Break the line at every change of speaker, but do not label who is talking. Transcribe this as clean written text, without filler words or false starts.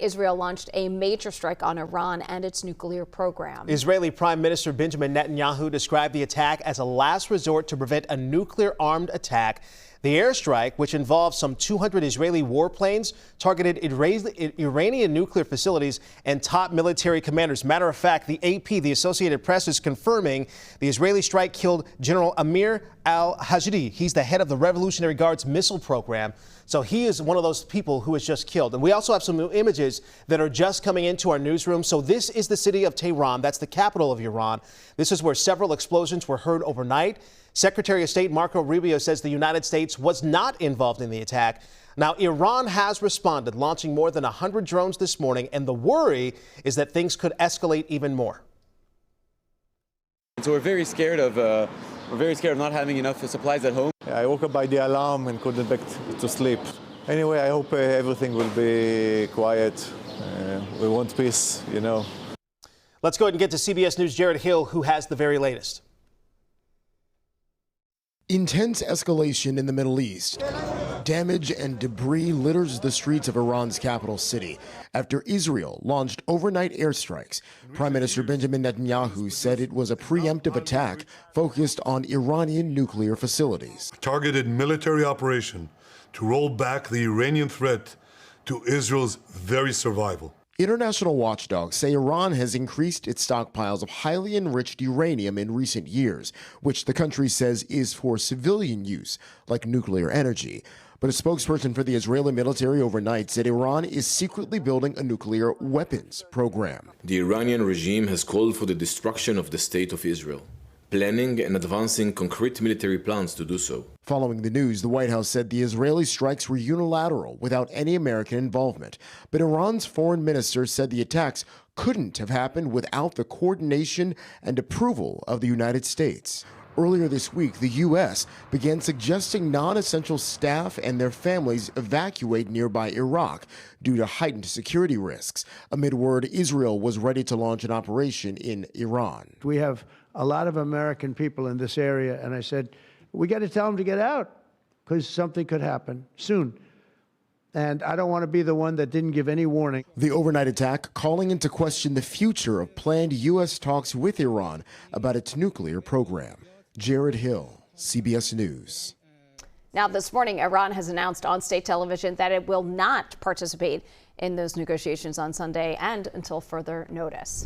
Israel launched a major strike on Iran and its nuclear program.
Israeli Prime Minister Benjamin Netanyahu described the attack as a last resort to prevent a nuclear-armed attack. The airstrike, which involved some 200 Israeli warplanes, targeted Iranian nuclear facilities and top military commanders. Matter of fact, the AP, the Associated Press, is confirming the Israeli strike killed General Amir al-Hajdi. He's the head of the Revolutionary Guard's missile program. So he is one of those people who was just killed. And we also have some new images that are just coming into our newsroom. So this is the city of Tehran. That's the capital of Iran. This is where several explosions were heard overnight. Secretary of State Marco Rubio says the United States was not involved in the attack. Now, Iran has responded, launching more than 100 drones this morning, and the worry is that things could escalate even more.
So we're very scared of not having enough supplies at home.
I woke up by the alarm and couldn't back to sleep. Anyway, I hope everything will be quiet. We want peace, you know.
Let's go ahead and get to CBS News' Jared Hill, who has the very latest.
Intense escalation in the Middle East. Damage and debris litters the streets of Iran's capital city after Israel launched overnight airstrikes. Prime Minister Benjamin Netanyahu said it was a preemptive attack focused on Iranian nuclear facilities.
Targeted military operation to roll back the Iranian threat to Israel's very survival.
International watchdogs say Iran has increased its stockpiles of highly enriched uranium in recent years, which the country says is for civilian use, like nuclear energy. But a spokesperson for the Israeli military overnight said Iran is secretly building a nuclear weapons program.
The Iranian regime has called for the destruction of the state of Israel, planning and advancing concrete military plans to do so.
Following the news, the White House said the Israeli strikes were unilateral without any American involvement. But Iran's foreign minister said the attacks couldn't have happened without the coordination and approval of the United States. Earlier this week, the U.S. began suggesting non-essential staff and their families evacuate nearby Iraq due to heightened security risks, amid word Israel was ready to launch an operation in Iran.
We have a lot of American people in this area, and I said, we got to tell them to get out because something could happen soon. And I don't want to be the one that didn't give any warning.
The overnight attack calling into question the future of planned U.S. talks with Iran about its nuclear program. Jared Hill, CBS News.
Now, this morning, Iran has announced on state television that it will not participate in those negotiations on Sunday and until further notice.